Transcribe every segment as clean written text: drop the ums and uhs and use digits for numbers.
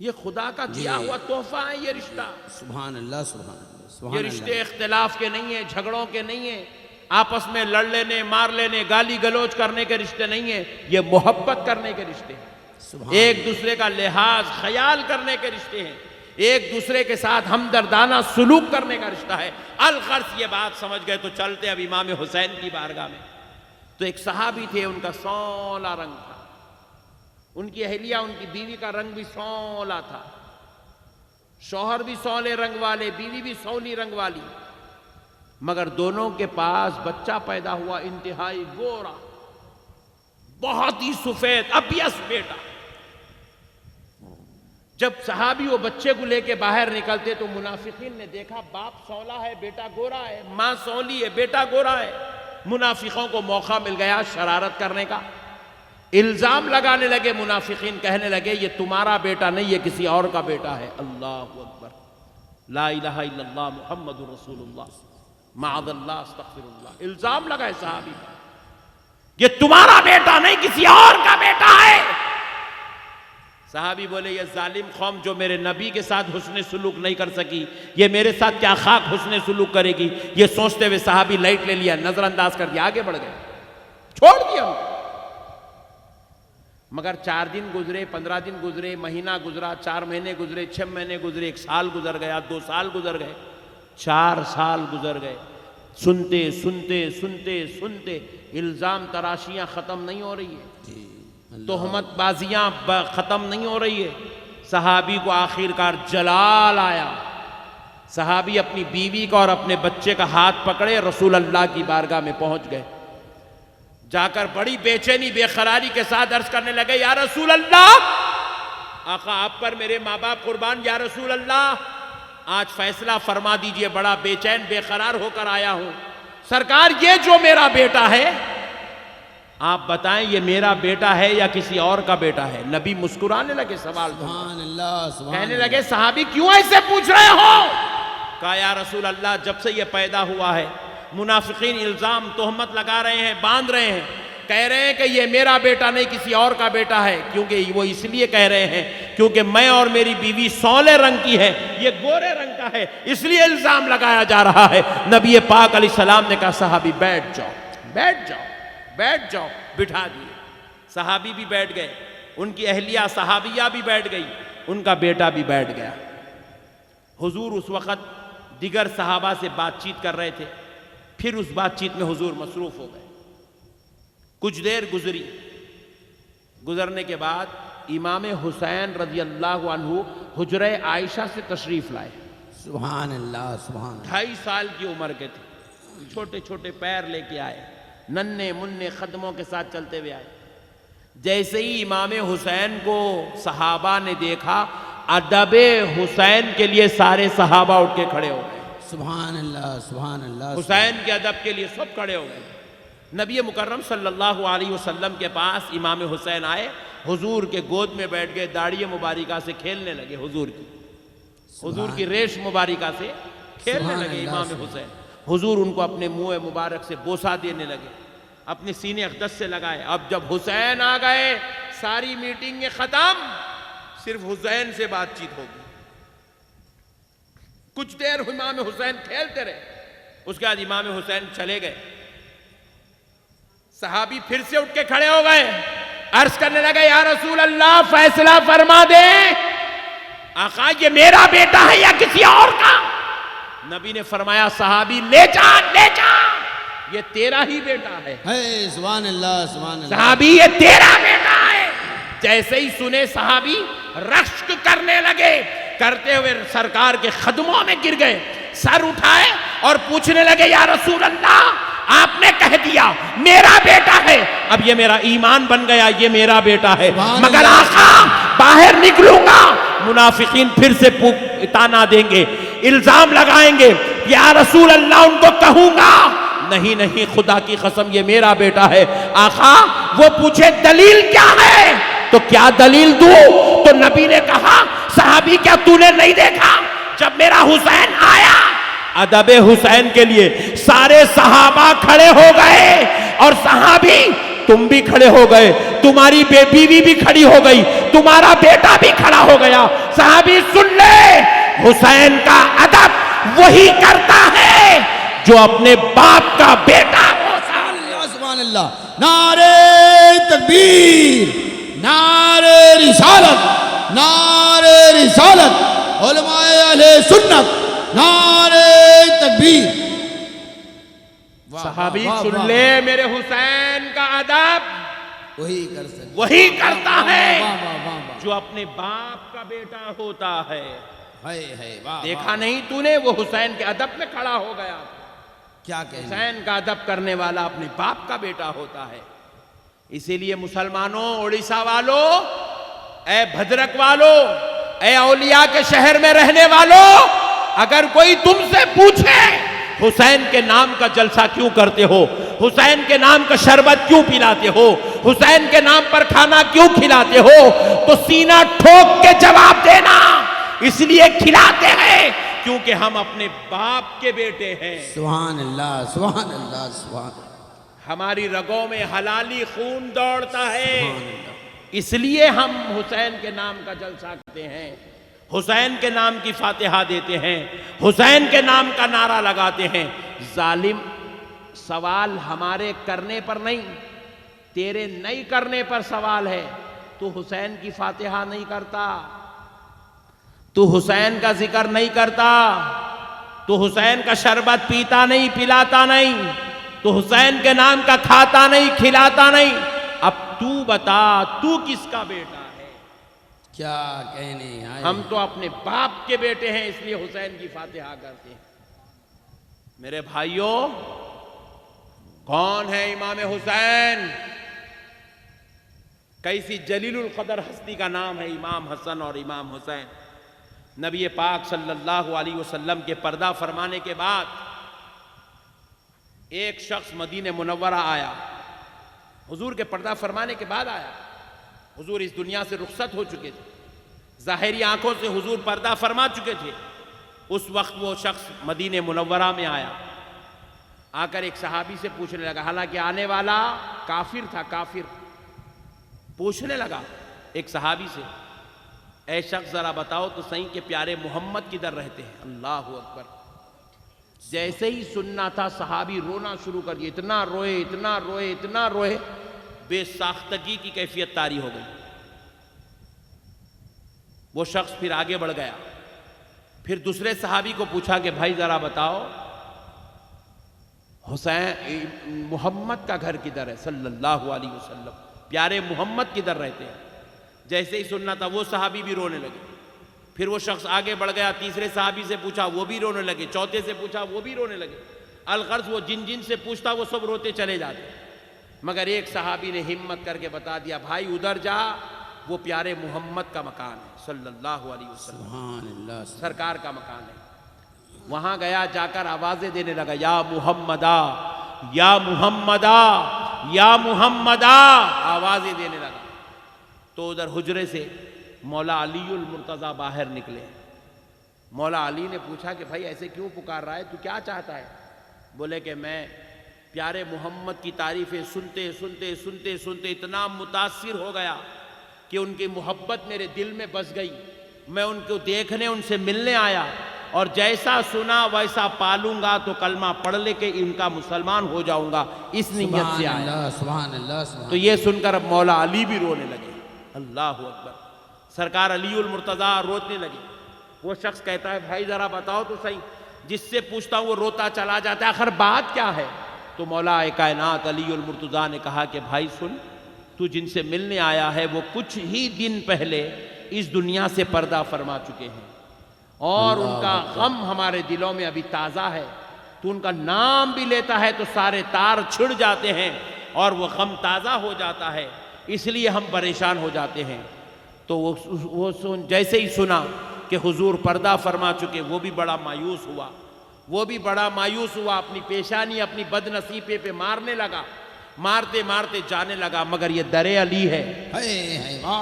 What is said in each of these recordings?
ये खुदा का दिया हुआ तोहफा है ये रिश्ता। सुभान अल्लाह, सुभान अल्लाह, सुभान ये रिश्ते इख्तिलाफ के नहीं है, झगड़ों के नहीं है, आपस में लड़ लेने, मार लेने, गाली गलौज करने के रिश्ते नहीं है, ये मोहब्बत करने के रिश्ते हैं, एक दूसरे का लिहाज ख्याल करने के रिश्ते हैं, एक दूसरे के साथ हमदर्दाना सुलूक करने का रिश्ता है। अलगर्ज ये बात समझ गए तो चलते अब इमाम हुसैन की बारगाह में। तो एक सहाबी थे, उनका सौला रंग था, उनकी अहलिया, उनकी बीवी का रंग भी सौला था, शौहर भी सौले रंग वाले, बीवी भी सौली रंग वाली, मगर दोनों के पास बच्चा पैदा हुआ इंतहाई गोरा, बहुत ही सफेद अबियस बेटा। जब सहाबी वो बच्चे को लेके बाहर निकलते तो मुनाफिकीन ने देखा बाप सौला है, बेटा गोरा है, मां सौली है, बेटा गोरा है। मुनाफिकों को मौका मिल गया शरारत करने का, इल्जाम लगाने लगे। मुनाफिकीन कहने लगे ये तुम्हारा बेटा नहीं, ये किसी और का बेटा है। अल्लाहु अकबर, ला इलाहा इल्लल्लाह मुहम्मदुर रसूलुल्लाह, माअज़ल्लाह अस्तग़फिरुल्लाह। इल्जाम लगाए सहाबी पर, ये तुम्हारा बेटा नहीं, किसी और का बेटा है। सहाबी बोले ये जालिम कौम जो मेरे नबी के साथ हुस्ने सुलूक नहीं कर सकी, ये मेरे साथ क्या खाक हुस्ने सुलूक करेगी। ये सोचते हुए सहाबी लाइट ले लिया, नजरअंदाज कर दिया, आगे बढ़ गए, छोड़ दिया उनको। मगर 4 दिन गुजरे, 15 दिन गुजरे, महीना गुजरा, 4 महीने गुजरे, 6 महीने गुजरे, 1 साल गुजर गया, 2 साल गुजर गए, 4 साल गुजर गए। सुनते सुनते सुनते सुनते इल्जाम तराशियां खत्म नहीं हो रही है, तोहमत बाजियां खत्म नहीं हो रही है। सहाबी को आखिरकार जलाल आया। सहाबी अपनी बीवी का और अपने बच्चे का हाथ पकड़े रसूल अल्लाह की बारगाह में पहुंच गए। जाकर बड़ी बेचैनी बेकरारी के साथ अर्ज करने लगे, या रसूल अल्लाह, आका आप पर मेरे माँ बाप कुर्बान, या रसूल अल्लाह आज फैसला फरमा दीजिए, बड़ा बेचैन बेकरार होकर आया हूं। सरकार ये जो मेरा बेटा है, आप बताएं ये मेरा बेटा है या किसी और का बेटा है। नबी मुस्कुराने लगे सवाल को, कहने लगे सहाबी क्यों ऐसे पूछ रहे हो। कहा या रसूल अल्लाह जब से ये पैदा हुआ है मुनाफिकीन इल्जाम तोहमत लगा रहे हैं, बांध रहे हैं, कह रहे हैं कि ये मेरा बेटा नहीं किसी और का बेटा है। क्योंकि वो इसलिए कह रहे हैं क्योंकि मैं और मेरी बीवी सौले रंग की है, ये गोरे रंग का है, इसलिए इल्जाम लगाया जा रहा है। नबी पाक अलैहिस्सलाम ने कहा सहाबी बैठ जाओ, बैठ जाओ, बैठ जाओ। बिठा दिए, सहाबी भी बैठ गए, उनकी अहलिया सहाबिया भी बैठ गई, उनका बेटा भी बैठ गया। हुजूर उस वक़्त दिगर सहाबा से बातचीत कर रहे थे, फिर उस बातचीत में हुजूर मसरूफ हो गए। कुछ देर गुजरी, गुजरने के बाद इमाम हुसैन रज़ी अल्लाहु अन्हु हुजरे आयशा से तशरीफ लाए। सुभान अल्लाह, सुभान अल्लाह। 2.5 साल की उम्र के थे, छोटे छोटे पैर लेके आए, नन्हे मुन्ने कदमों के साथ चलते हुए आए। जैसे ही इमाम हुसैन को सहाबा ने देखा, अदबे हुसैन के लिए सारे सहाबा उठ के खड़े हो गए। सुभान अल्लाह, सुभान अल्लाह। हुसैन के अदब के लिए सब खड़े हो गए। नबी मुकर्रम सल्लल्लाहु अलैहि वसल्लम के पास इमाम हुसैन आए, हुजूर के गोद में बैठ गए, दाढ़ी मुबारिका से खेलने लगे, हुजूर की रेश मुबारिका से खेलने लगे इमाम हुसैन। हुजूर उनको अपने मुंह मुबारक से बोसा देने लगे, अपने सीने अक़दस से लगाए। अब जब हुसैन आ गए, सारी मीटिंग खत्म, सिर्फ हुसैन से बातचीत होगी। कुछ देर इमाम हुसैन खेलते रहे, उसके बाद इमाम हुसैन चले गए। सहाबी फिर से उठ के खड़े हो गए, अर्ज करने लगे या रसूल अल्लाह फैसला फरमा दे, आका ये मेरा बेटा है या किसी और का। नबी ने फरमाया सहाबी ले जा, ले जा, ये तेरा ही बेटा है। सुभान अल्लाह, सुभान अल्लाह। सहाबी ये तेरा बेटा है। जैसे ही सुने सहाबी रश्क करने लगे, करते हुए सरकार के कदमों में गिर गए, सर उठाए और पूछने लगे या रसूल अल्लाह आपने कह दिया मेरा बेटा है, अब ये मेरा ईमान बन गया, ये मेरा बेटा है, मगर आका बाहर निकलूंगा मुनाफिकीन फिर से ताना देंगे, इल्जाम लगाएंगे, या रसूल अल्लाह उनको कहूंगा नहीं नहीं खुदा की कसम ये मेरा बेटा है। आका वो पूछे दलील क्या है, तो क्या दलील दूं? तो नबी ने कहा सहाबी क्या तूने नहीं देखा जब मेरा हुसैन आया। अदबे हुसैन के लिए सारे सहाबा खड़े हो गए और सहाबी तुम भी खड़े हो गए, तुम्हारी बीवी भी खड़ी हो गई, तुम्हारा बेटा भी खड़ा हो गया। सहाबी सुन ले, हुसैन का अदब वही करता है जो अपने बाप का बेटा होता है। सुभान अल्लाह। नारे तकबीर, नारे रिसालत, नारे रिसालत, उलमाए अहले सुन्नत, नारे तकबीर। सहाबी सुन ले, मेरे हुसैन का अदब वही कर सकते, वही करता है वाह, वाह, वाह, वाह। जो अपने बाप का बेटा होता है। है वाह, देखा वाह। नहीं तूने, वो हुसैन के अदब में खड़ा हो गया। क्या कहना। हुसैन का अदब करने वाला अपने बाप का बेटा होता है। इसीलिए मुसलमानों, उड़ीसा वालों, ए भद्रक वालों, ए औलिया के शहर में रहने वालों, अगर कोई तुमसे पूछे हुसैन के नाम का जलसा क्यों करते हो, हुसैन के नाम का शरबत क्यों पिलाते हो, हुसैन के नाम पर खाना क्यों खिलाते हो, तो सीना ठोक के जवाब देना, इसलिए खिलाते हैं क्योंकि हम अपने बाप के बेटे हैं। सुभान अल्लाह, सुभान अल्लाह, सुभान। हमारी रगों में हलाली खून दौड़ता है, सुभान अल्लाह। इसलिए हम हुसैन के नाम का जलसा करते हैं, हुसैन के नाम की फातिहा देते हैं, हुसैन के नाम का नारा लगाते हैं। जालिम, सवाल हमारे करने पर नहीं, तेरे नहीं करने पर सवाल है। तू हुसैन की फातिहा नहीं करता, तू हुसैन का जिक्र नहीं करता, तू हुसैन का शरबत पीता नहीं, पिलाता नहीं, तू हुसैन के नाम का खाता नहीं, खिलाता नहीं। अब तू बता, तू किसका बेटा है? क्या कहने आए। हम तो अपने बाप के बेटे हैं, इसलिए हुसैन की फातिहा करते हैं। मेरे भाइयों, कौन है इमाम हुसैन? कैसी जलीलुल कदर हस्ती का नाम है इमाम हसन और इमाम हुसैन। नबी पाक सल्लल्लाहु अलैहि वसल्लम के पर्दा फरमाने के बाद एक शख्स मदीने मुनव्वरा आया, हुजूर के पर्दा फरमाने के बाद आया। हुजूर इस दुनिया से रुखसत हो चुके थे, ज़ाहिरी आंखों से हुजूर पर्दा फरमा चुके थे। उस वक्त वो शख्स मदीने मुनव्वरा में आया, आकर एक सहाबी से पूछने लगा, हालांकि आने वाला काफिर था, काफिर पूछने लगा एक सहाबी से, ऐ शख्स जरा बताओ तो सही के प्यारे मोहम्मद किधर रहते हैं? अल्लाह अकबर। जैसे ही सुनना था सहाबी रोना शुरू कर दिया, इतना रोए, इतना रोए, इतना रोए, बेसाख्तगी की कैफियत तारी हो गई। वो शख्स फिर आगे बढ़ गया, फिर दूसरे सहाबी को पूछा कि भाई जरा बताओ हुसैन मोहम्मद का घर किधर है सल्लल्लाहु अलैहि वसल्लम, प्यारे मोहम्मद किधर रहते हैं? जैसे ही सुनना था वो सहाबी भी रोने लगे। फिर वो शख्स आगे बढ़ गया, तीसरे सहाबी से पूछा, वो भी रोने लगे, चौथे से पूछा, वो भी रोने लगे। अलगर्ज वो जिन जिन से पूछता वो सब रोते चले जाते, मगर एक सहाबी ने हिम्मत करके बता दिया, भाई उधर जा, वो प्यारे मोहम्मद का मकान है सल्लल्लाहु अलैहि वसल्लम, सुभान अल्लाह। सरकार का मकान है। वहां गया, जाकर आवाजें देने लगा, या मुहम्मदा, या मुहम्मदा, या मुहम्मदा, आवाजें देने लगा। तो उधर हुजरे से मौला अलीउल मुर्तज़ा बाहर निकले। मौला अली ने पूछा कि भाई ऐसे क्यों पुकार रहा है, तू क्या चाहता है? बोले कि मैं प्यारे मोहम्मद की तारीफें सुनते सुनते सुनते सुनते इतना मुतासिर हो गया कि उनकी मोहब्बत मेरे दिल में बस गई। मैं उनको देखने, उनसे मिलने आया, और जैसा सुना वैसा पालूंगा, तो कलमा पढ़ लेके इनका मुसलमान हो जाऊंगा, इस नीयत से आया। सुभान अल्लाह। तो ये सुनकर अब मौला अली भी रोने लगे। अल्लाह अकबर। सरकार अलीउल मुर्तज़ा रोने लगे। वो शख्स कहता है, भाई जरा बताओ तो सही, जिससे पूछता हूँ वो रोता चला जाता है, आखिर बात क्या है? तो मौला कायनात अलीउल मुर्तज़ा ने कहा कि भाई सुन, तू जिनसे मिलने आया है वो कुछ ही दिन पहले इस दुनिया से पर्दा फरमा चुके हैं, और उनका गम हमारे दिलों में अभी ताज़ा है। तू उनका नाम भी लेता है तो सारे तार छिड़ जाते हैं और वो गम ताज़ा हो जाता है, इसलिए हम परेशान हो जाते हैं। तो वो जैसे ही सुना कि हुजूर पर्दा फरमा चुके, वो भी बड़ा मायूस हुआ, वो भी बड़ा मायूस हुआ, अपनी पेशानी अपनी बदनसीबे पे मारने लगा, मारते मारते जाने लगा। मगर ये दरे अली है,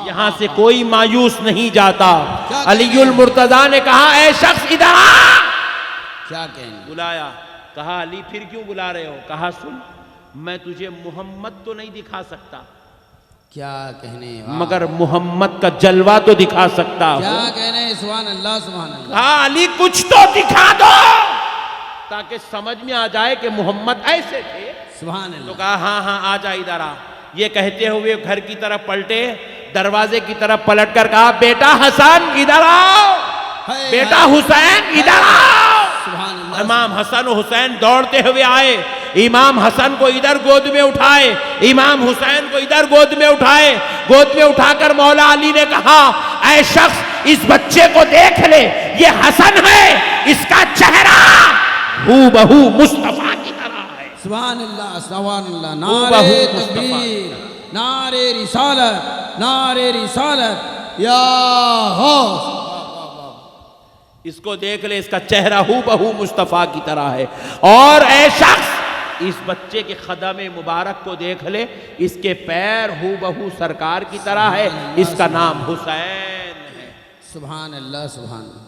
यहाँ से कोई मायूस नहीं जाता। अलीउल मुर्तज़ा ने कहा, ऐ शख्स इधर आ। क्या कहेंगे? बुलाया, कहा अली फिर क्यों बुला रहे हो? कहा सुन, मैं तुझे मोहम्मद तो नहीं दिखा सकता, क्या कहने, वाह। मगर मोहम्मद का जलवा तो दिखा सकता हूं। क्या कहने, सुभान अल्लाह सुभान अल्लाह। हाँ अली कुछ तो दिखा दो ताकि समझ में आ जाए कि मोहम्मद ऐसे थे। सुभान तो अल्लाह। कहा हाँ हाँ आ जा इधर आ। ये कहते हुए घर की तरफ पलटे, दरवाजे की तरफ पलट कर कहा बेटा हसन इधर आओ, हाय, बेटा हाय, हुसैन इधर आओ। सुभान अल्लाह। इमाम हसन हुसैन दौड़ते हुए आए, इमाम हसन को इधर गोद में उठाए, इमाम हुसैन को इधर गोद में उठाए। गोद में उठाकर मौला अली ने कहा ऐ शख्स इस बच्चे को देख ले, ये हसन है, इसका चेहरा हूबहू मुस्तफा की तरह है। सुभान अल्लाह सुभान अल्लाह। हूबहू नारे मुस्तफा। तकबीर, नारे रिसालत, नारे रिसालत, या गौस। इसको देख ले, इसका चेहरा हूबहू मुस्तफा की तरह है। और ऐ शख्स इस बच्चे के कदम मुबारक को देख ले, इसके पैर हूबहू सरकार की तरह है, इसका नाम हुसैन है। सुभान अल्लाह सुभान अल्लाह।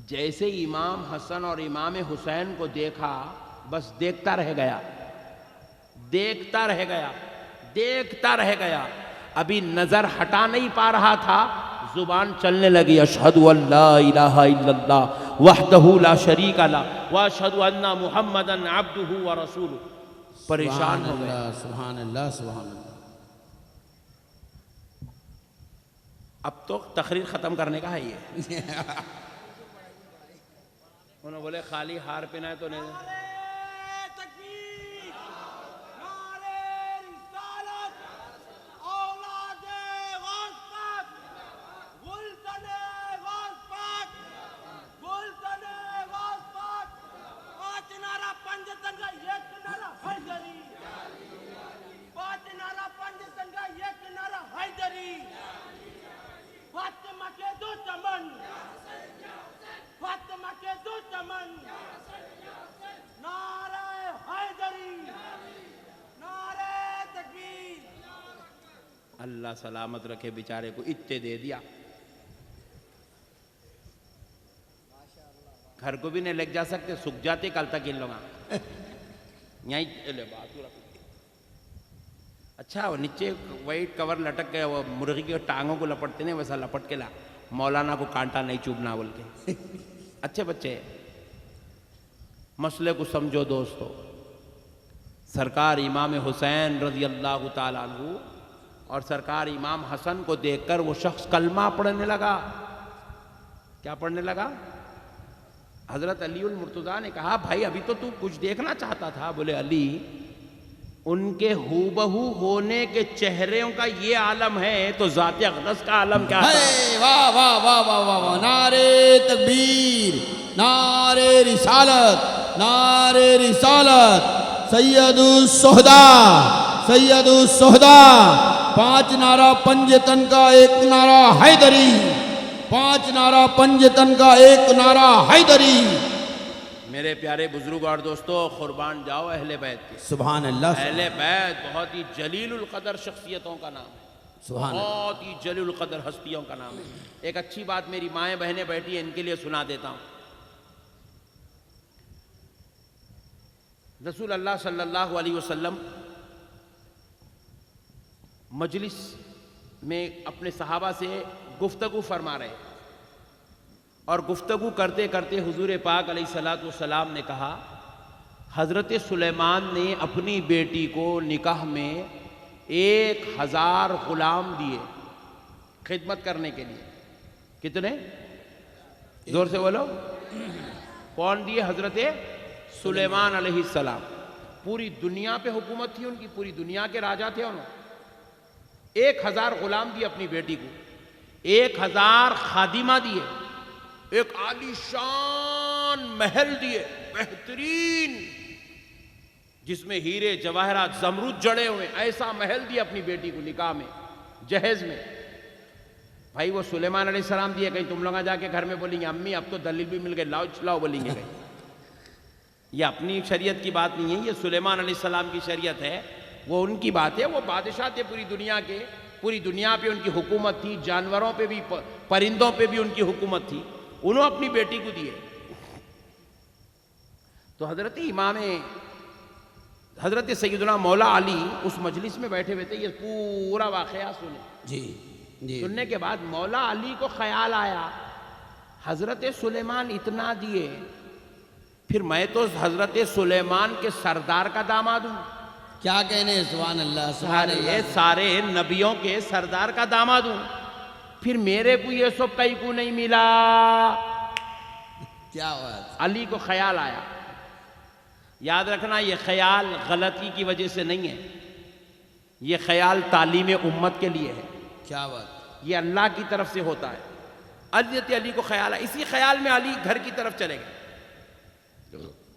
जैसे इमाम हसन और इमाम हुसैन को देखा बस देखता रह गया, देखता रह गया, देखता रह गया। अभी नजर हटा नहीं पा रहा था, जुबान चलने लगी अशहदु अल्ला इलाहा इल्लल्लाह वहदहु ला शरीका ला व अशहदु अन्ना मुहम्मदन अब्दुहु व रसूलुहु। परेशान हो गया। सुभान अल्लाह सुभान अल्लाह। अब तो तकरीर खत्म करने का है ये। उन्होंने बोले खाली हार पहना है तो नहीं। अल्लाह सलामत रखे, बेचारे को इत्ते दे दिया, घर को भी नहीं लेके जा सकते, सूख जाते कल तक इन लोग यहीं ले बात। अच्छा वो नीचे वाइट कवर लटक गया, वो मुर्गी के टांगों को लपटते नहीं वैसा लपट के ला, मौलाना को कांटा नहीं चुभना बोल के। अच्छे बच्चे, मसले को समझो दोस्तों। सरकार इमाम हुसैन रजी अल्लाह ताला अन्हु और सरकार इमाम हसन को देखकर वो शख्स कलमा पढ़ने लगा। क्या पढ़ने लगा? हजरत अलीउल मुर्तज़ा ने कहा भाई अभी तो तू कुछ देखना चाहता था। बोले अली उनके हूबहू होने के चेहरों का ये आलम है तो ज़ात अक़दस का आलम क्या है? वाह वाह वाह वाह वाह वाह। नारे तकबीर, नारे रिसालत, नारे रिसालत। सैयदुस सोहदा, सैयदुस सोहदा। 5 नारा पंजतन का 1 नारा हैदरी, 5 नारा पंजतन का 1 नारा हैदरी। मेरे प्यारे बुजुर्ग और दोस्तों, कुर्बान जाओ अहले बैत के। सुभान अल्लाह। अहले बैत बहुत ही जलीलुल कदर शख्सियतों का नाम है, सुभान अल्लाह। बहुत ही जलीलुल कदर हस्तियों का नाम है। एक अच्छी बात मेरी माएँ बहनें बैठी हैं, इनके लिए सुना देता हूँ। रसूल अल्लाह सल्लल्लाहु अलैहि वसल्लम मजलिस में अपने सहाबा से गुफ्तगू फरमा रहे और गुफ्तगू करते करते हुजूर पाक अलैहिस्सलातु वस्सलाम ने कहा हज़रत सुलेमान ने अपनी बेटी को निकाह में 1000 गुलाम दिए खिदमत करने के लिए। कितने? जोर से बोलो। कौन दिए? हज़रत सुलेमान अलैहिस्सलाम। पूरी दुनिया पे हुकूमत थी उनकी, पूरी दुनिया के राजा थे उन्होंने। 1000 गुलाम दिए अपनी बेटी को, 1000 खादिमा दिए, एक आलीशान महल दिए बेहतरीन जिसमें हीरे जवाहरात जमरूद जड़े हुए, ऐसा महल दिया अपनी बेटी को निकाह में, जहेज में। भाई वो सुलेमान अलैहिस्सलाम दिए, कहीं तुम लोग जाके घर में बोलेंगे अम्मी अब तो दलील भी मिल गए, लाओ चलाओ बोलेंगे कहीं। ये अपनी शरीयत की बात नहीं है, ये सुलेमान अलैहिस्सलाम की शरीयत है, वो उनकी बात है। वो बादशाह थे पूरी दुनिया के, पूरी दुनिया पे उनकी हुकूमत थी, जानवरों पे भी, परिंदों पे भी उनकी हुकूमत थी। उन्होंने अपनी बेटी को दिए। तो हजरत इमाम हजरत सैयदना मौला अली उस मजलिस में बैठे हुए थे, ये पूरा वाकया सुने। जी जी। सुनने के बाद मौला अली को ख्याल आया हजरत सुलेमान इतना दिए, फिर मैं तो हजरत सुलेमान के सरदार का दामाद हूं। क्या कहने, सुभान अल्लाह सुभान सारे अल्लाह। सारे नबियों के सरदार का दामाद हूं, फिर मेरे को ये सब कहीं को नहीं मिला। क्या बात। अली को ख्याल आया। याद रखना, ये ख्याल गलती की वजह से नहीं है, ये ख्याल तालीम उम्मत के लिए है। क्या बात। ये अल्लाह की तरफ से होता है। हज़रत अली को ख्याल आया, इसी ख्याल में अली घर की तरफ चले गए।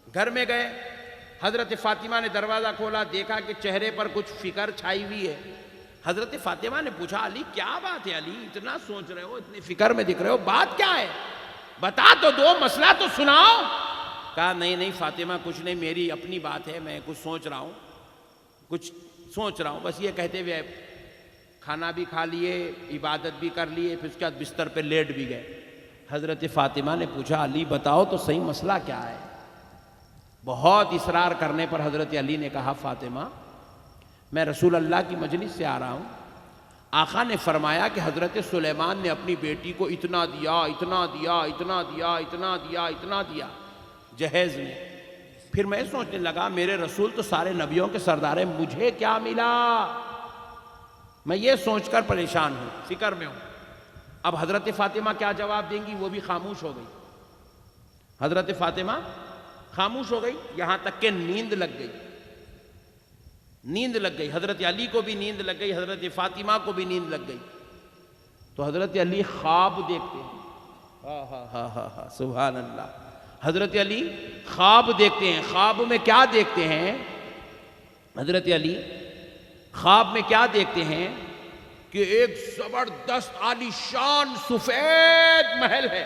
घर में गए, हजरत फातिमा ने दरवाज़ा खोला, देखा कि चेहरे पर कुछ फिक्र छाई हुई है। हजरत फातिमा ने पूछा, अली क्या बात है अली, इतना सोच रहे हो, इतनी फिक्र में दिख रहे हो, बात क्या है, बता तो दो, मसला तो सुनाओ। कहा नहीं नहीं फातिमा, कुछ नहीं, मेरी अपनी बात है, मैं कुछ सोच रहा हूँ, कुछ सोच रहा हूँ। बस ये कहते हुए खाना भी खा लिए, इबादत भी कर लिए, फिर उसके बाद बिस्तर पे लेट भी गए। हजरत फातिमा ने पूछा, अली बताओ तो सही मसला क्या है। बहुत इसरार करने पर हजरत अली ने कहा, फातिमा मैं रसूल अल्लाह की मजलिस से आ रहा हूँ, आका ने फरमाया कि हजरत सुलेमान ने अपनी बेटी को इतना दिया, इतना दिया, इतना दिया, इतना दिया, इतना दिया जहेज में। फिर मैं सोचने लगा, मेरे रसूल तो सारे नबियों के सरदार हैं, मुझे क्या मिला। मैं ये सोचकर परेशान हूँ, फिक्र में हूँ। अब हजरत फातिमा क्या जवाब देंगी, वो भी खामोश हो गई। हजरत फातिमा खामोश हो गई, यहां तक के नींद लग गई। नींद लग गई, हजरत अली को भी नींद लग गई, हजरत फातिमा को भी नींद लग गई। तो हजरत अली ख्वाब देखते हैं। हा सुभान अल्लाह। हजरत अली ख्वाब देखते हैं। ख्वाब में क्या देखते हैं हजरत अली? ख्वाब में क्या देखते हैं कि एक जबरदस्त आलीशान सफेद महल है।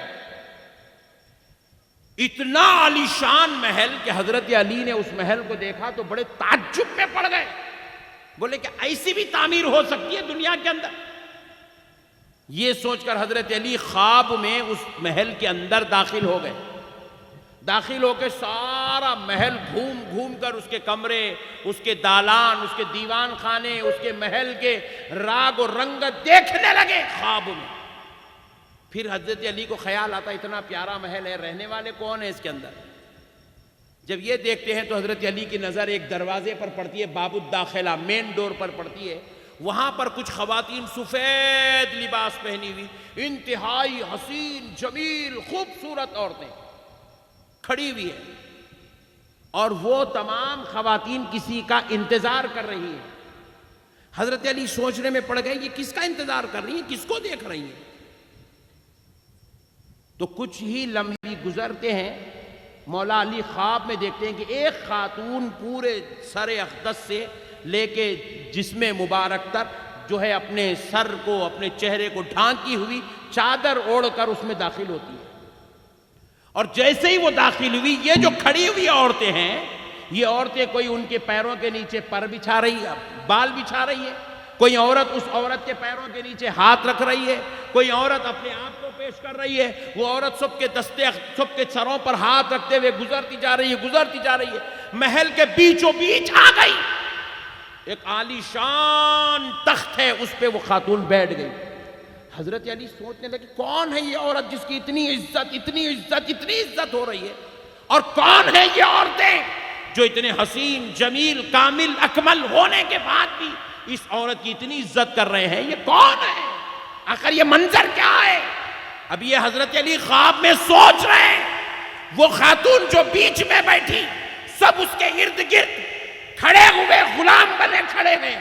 इतना आलीशान महल कि हजरत अली ने उस महल को देखा तो बड़े ताज्जुब में पड़ गए। बोले कि ऐसी भी तामीर हो सकती है दुनिया के अंदर। ये सोचकर हजरत अली ख्वाब में उस महल के अंदर दाखिल हो गए। दाखिल होकर सारा महल घूम घूम कर उसके कमरे, उसके दालान, उसके दीवान खाने, उसके महल के राग और रंगत देखने लगे ख्वाब में। फिर हजरत अली को ख्याल आता, इतना प्यारा महल है, रहने वाले कौन है इसके अंदर। जब ये देखते हैं तो हजरत अली की नज़र एक दरवाजे पर पड़ती है, बाबुद दाखिला, मेन डोर पर पड़ती है। वहां पर कुछ खवातीन सफेद लिबास पहनी हुई, इंतहाई हसीन जमील खूबसूरत औरतें खड़ी हुई है, और वो तमाम खवातीन किसी का इंतजार कर रही हैं। हजरत अली सोचने में पड़ गए, ये किसका इंतजार कर रही है, किसको देख रही है। तो कुछ ही लम्हे गुजरते हैं, मौला अली ख्वाब में देखते हैं कि एक खातून पूरे सर अक़दस से लेके जिस्मे मुबारक तक जो है अपने सर को, अपने चेहरे को ढांकी हुई चादर ओढ़कर उसमें दाखिल होती है। और जैसे ही वो दाखिल हुई, ये जो खड़ी हुई औरतें हैं, ये औरतें कोई उनके पैरों के नीचे पर बिछा रही है, बाल बिछा रही है, कोई औरत उस औरत के पैरों के नीचे हाथ रख रही है, कोई औरत अपने आप को पेश कर रही है। वो औरत सबके दस्ते, सबके सरों पर हाथ रखते हुए गुजरती जा रही है, गुजरती जा रही है। महल के बीचों बीच आ गई, एक आलीशान तख्त है, उस पे वो खातून बैठ गई। हजरत अली सोचने लगे, कौन है ये औरत जिसकी इतनी इज्जत, इतनी इज्जत, इतनी इज्जत हो रही है, और कौन है ये औरतें जो इतने हसीन जमील कामिल अकमल होने के बाद भी इस औरत की इतनी इज्जत कर रहे हैं, ये कौन है, आखिर ये मंजर क्या है। अब ये हजरत अली ख्वाब में सोच रहे हैं। वो खातून जो बीच में बैठी, सब उसके इर्द गिर्द खड़े हुए गुलाम बने खड़े हैं।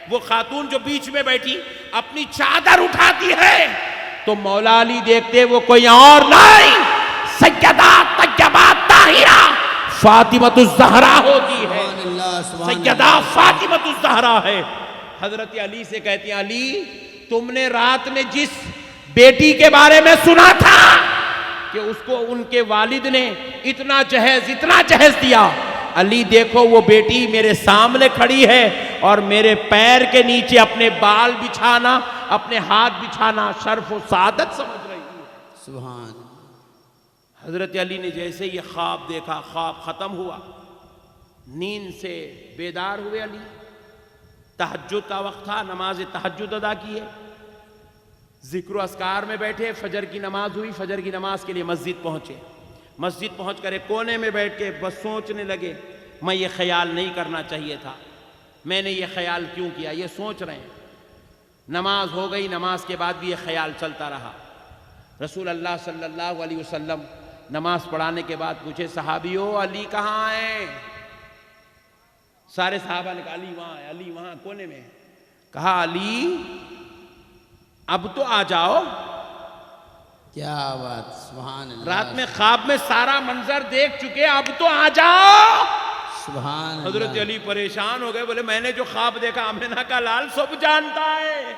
वो खातून जो बीच में बैठी अपनी चादर उठाती है तो मौला अली देखते वो कोई और नहीं, सैयदा तैयबा ताहिरा फातिमतुज़ ज़हरा होती है। सैयदा फातिमतुज़ ज़हरा है। हजरत अली से कहती हैं, अली तुमने रात में जिस बेटी के बारे में सुना था कि उसको उनके वालिद ने इतना जहेज दिया, अली देखो वो बेटी मेरे सामने खड़ी है और मेरे पैर के नीचे अपने बाल बिछाना, अपने हाथ बिछाना शर्फ और सादत समझ रही है। सुभान। हजरत अली ने जैसे ये ख्वाब देखा, ख्वाब खत्म हुआ, नींद से बेदार हुए अली, तहज्जुद का वक्त था, नमाज तहज्जुद अदा किए, जिक्र अस्कार में बैठे, फजर की नमाज हुई, फजर की नमाज के लिए मस्जिद पहुंचे। मस्जिद पहुंच कर एक कोने में बैठ के बस सोचने लगे, मैं ये ख्याल नहीं करना चाहिए था, मैंने ये ख्याल क्यों किया, ये सोच रहे हैं। नमाज हो गई, नमाज के बाद भी ये ख्याल चलता रहा। रसूल अल्लाह सल्लल्लाहु अलैहि वसल्लम नमाज पढ़ाने के बाद पूछे, सहाबियों अली कहाँ है? सारे सहाबा ने कहा अली वहां है, अली वहां कोने में है। कहा अली अब तो आ जाओ। क्या बात, सुभान अल्लाह। रात में ख्वाब में सारा मंजर देख चुके, अब तो आ जाओ। सुभान हजरत अल्लाह। अली परेशान हो गए, बोले मैंने जो ख्वाब देखा आमिना का लाल सब जानता है।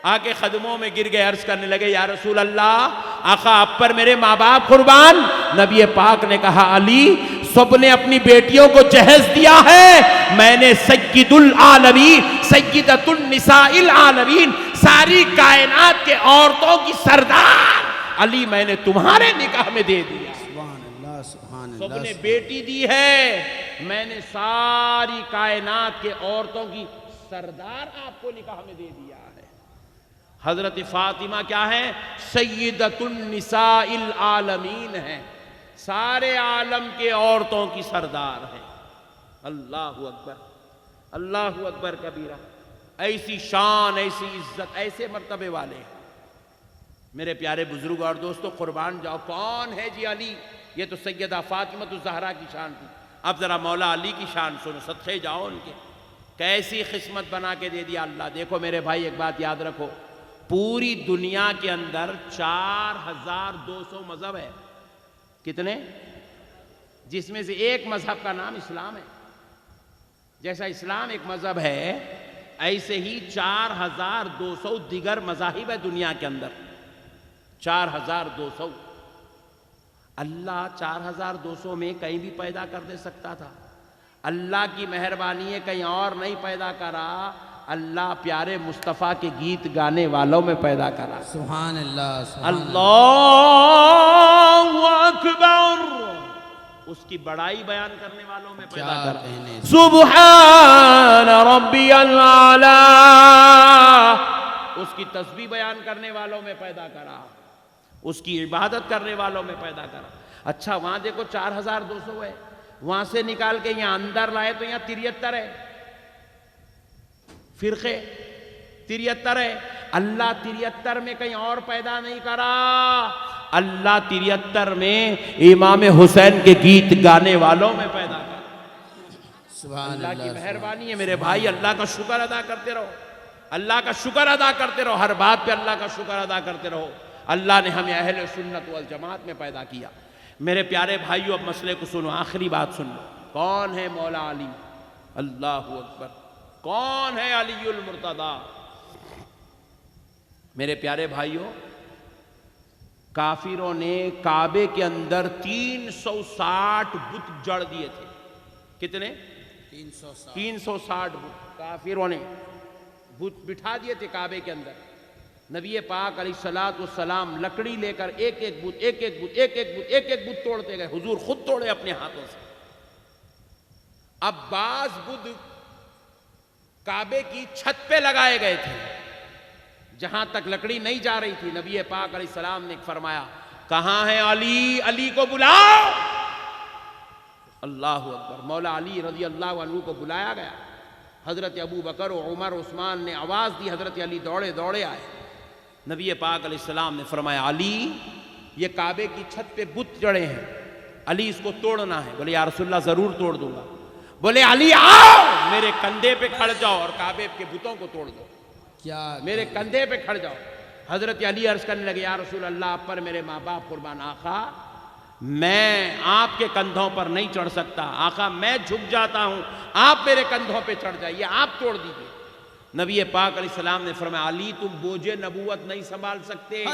आके कदमों में गिर गए, अर्ज करने लगे, या रसूल अल्लाह, आका आप पर मेरे माँ बाप कुर्बान। नबी पाक ने कहा, अली सब ने अपनी बेटियों को जहेज दिया है, मैंने सय्यदुल आलमीन सय्यदतुन निसाइल आलमीन, सारी कायनात के औरतों की सरदार अली मैंने तुम्हारे निकाह में दे दिया। सुभान अल्लाह, सुभान अल्लाह। सबने बेटी दी है, मैंने सारी कायनात के औरतों की सरदार आपको निकाह में दे दिया है। हजरत फातिमा क्या है? सय्यदतुन निसाइल आलमीन है, सारे आलम के औरतों की सरदार है। अल्लाहु अकबर, अल्लाहु अकबर कबीरा। ऐसी शान, ऐसी इज्जत, ऐसे मर्तबे वाले हैं। मेरे प्यारे बुजुर्ग और दोस्तों, कुर्बान जाओ, कौन है जी अली? ये तो सैयदा फातिमा ज़हरा की शान थी। अब जरा मौला अली की शान सुनो, सदक़े जाओ उनके, कैसी किस्मत बना के दे दिया अल्लाह। देखो मेरे भाई, एक बात याद रखो, पूरी दुनिया के अंदर 4200 मजहब है। कितने? जिसमें से एक मजहब का नाम इस्लाम है। जैसा इस्लाम एक मजहब है, ऐसे ही 4200 दिगर मजाहिब है दुनिया के अंदर। 4200। अल्लाह 4200 में कहीं भी पैदा कर दे सकता था। अल्लाह की मेहरबानी है, कहीं और नहीं पैदा करा, अल्लाह प्यारे मुस्तफ़ा के गीत गाने वालों में पैदा करा। सुभान अल्लाह, अल्लाहु अकबर, उसकी बड़ाई बयान करने वालों में पैदा करा। सुब्हान रब्बियल आला, उसकी तस्बीह बयान करने वालों में पैदा करा, उसकी इबादत करने वालों में पैदा करा। अच्छा वहां देखो 4200 है, वहां से निकाल के यहां अंदर लाए तो यहां 73 है, फिरके 73 है। अल्लाह 73 में कहीं और पैदा नहीं करा, अल्लाह 73 में इमाम हुसैन के गीत गाने वालों में पैदा करा। सुभान अल्लाह की अल्लाह, मेहरबानी है मेरे भाई। अल्लाह का शुक्र अदा करते रहो, अल्लाह का शुक्र अदा करते रहो, हर बात पे अल्लाह का शुक्र अदा करते रहो। अल्लाह ने हमें अहले सुन्नत वल जमात में पैदा किया। मेरे प्यारे भाइयों, अब मसले को सुनो, आखिरी बात सुन लो। कौन है मौला अली? अल्लाहु अकबर। कौन है अलीउल मुर्तदा? मेरे प्यारे भाइयों, काफिरों ने काबे के अंदर 360 बुत जड़ दिए थे। कितने? 360 बुत काफिरों ने बुत बिठा दिए थे काबे के अंदर। नबी पाक अलैहिस्सलातु वस्सलाम लकड़ी लेकर एक एक बुत एक एक बुत एक एक बुत एक एक बुत तोड़ते गए। हुजूर खुद तोड़े अपने हाथों से। अब बाज बुत काबे की छत पे लगाए गए थे, जहां तक लकड़ी नहीं जा रही थी। नबी पाक अलैहिस्सलाम ने फरमाया, कहां है अली? अली को बुलाओ। अल्लाहु अकबर। मौला अली रज़ी अल्लाहु अन्हु को बुलाया गया। हजरत अबू बकर, उमर, उस्मान ने आवाज दी, हजरत अली दौड़े दौड़े आए। नबी पाक अलैहिस्सलाम ने फरमाया, अली ये काबे की छत पे बुत जड़े हैं, अली इसको तोड़ना है। बोले या रसूलल्लाह जरूर तोड़ दूंगा। बोले अली आओ, मेरे कंधे पे खड़ जाओ और काबे के बुतों को तोड़ दो। क्या मेरे कंधे पे खड़ जाओ। हजरत अली अर्ज करने लगे, या रसूल अल्लाह आप पर मेरे माँ बाप कुर्बान। आका मैं आपके कंधों पर नहीं चढ़ सकता, आका मैं झुक जाता हूं, आप मेरे कंधों पे चढ़ जाइए, आप तोड़ दीजिए। नबी पाक अलैहिस्सलाम ने फरमाया, अली तुम बोझे नबूवत नहीं संभाल सकते,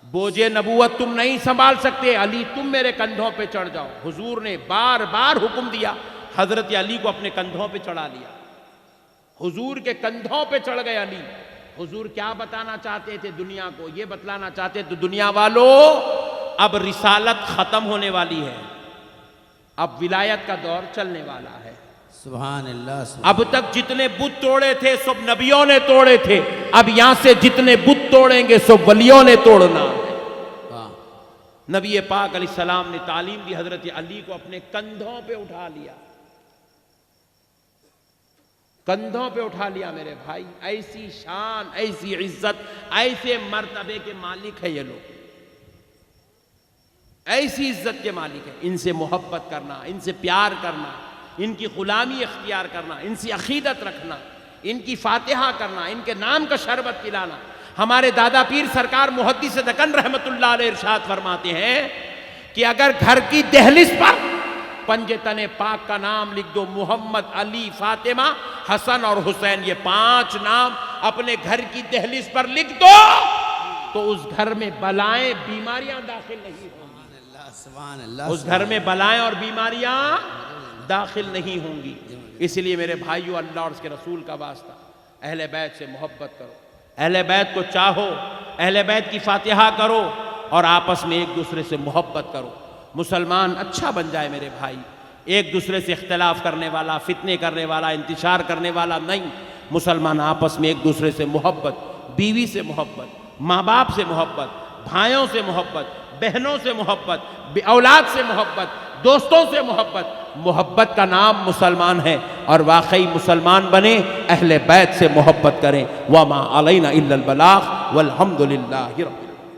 बोझे नबूवत तुम नहीं संभाल सकते, अली तुम मेरे कंधों पे चढ़ जाओ। हुजूर ने बार बार हुक्म दिया, हजरत अली को अपने कंधों पे चढ़ा लिया। हुजूर के कंधों पे चढ़ गए अली। हुजूर क्या बताना चाहते थे दुनिया को? ये बतलाना चाहते थे, दुनिया वालों अब रिसालत खत्म होने वाली है, अब विलायत का दौर चलने वाला है। सुभान अल्लाह। अब तक जितने बुत तोड़े थे सब नबियों ने तोड़े थे, अब यहां से जितने बुत तोड़ेंगे सब वलियों ने तोड़ना है। नबी पाक अलैहिस्सलाम ने तालीम दी, हजरत अली को अपने कंधों पे उठा लिया, कंधों पे उठा लिया मेरे भाई। ऐसी शान, ऐसी इज्जत, ऐसे मर्तबे के मालिक है ये लोग, ऐसी इज्जत के मालिक है। इनसे मोहब्बत करना, इनसे प्यार करना, इनकी गुलामी इख्तियार करना, इनसे अकीदत रखना, इनकी फातिहा करना, इनके नाम का शरबत पिलाना। हमारे दादा पीर सरकार मुहद्दिस दक्कन रहमतुल्लाह अलैह इरशाद फरमाते हैं कि अगर घर की दहलीज पर पंजे तने पाक का नाम लिख दो, मोहम्मद, अली, फातिमा, हसन और हुसैन, ये 5 नाम अपने घर की दहलीज पर लिख दो तो उस घर में बलाएं, बीमारियां दाखिल नहीं होंगी। उस घर में बलाएं और बीमारियां दाखिल नहीं होंगी। इसलिए मेरे भाइयों, अल्लाह और उसके रसूल का वास्ता, अहले बैत से मोहब्बत करो, अहले बैत को चाहो, अहले बैत की फातिहा करो और आपस में एक दूसरे से मोहब्बत करो। मुसलमान अच्छा बन जाए मेरे भाई, एक दूसरे से इख्तिलाफ करने वाला, फितने करने वाला, इंतशार करने वाला नहीं। मुसलमान आपस में एक दूसरे से मोहब्बत, बीवी से मोहब्बत, माँ बाप से मोहब्बत, भाइयों से मोहब्बत, बहनों से मोहब्बत, औलाद से मोहब्बत, दोस्तों से मोहब्बत। मोहब्बत का नाम मुसलमान है और वाकई मुसलमान बने, अहले बैत से मोहब्बत करें। वमा अलैना इल्लल बलाग वल्हम्दुलिल्लाहि रब्बिल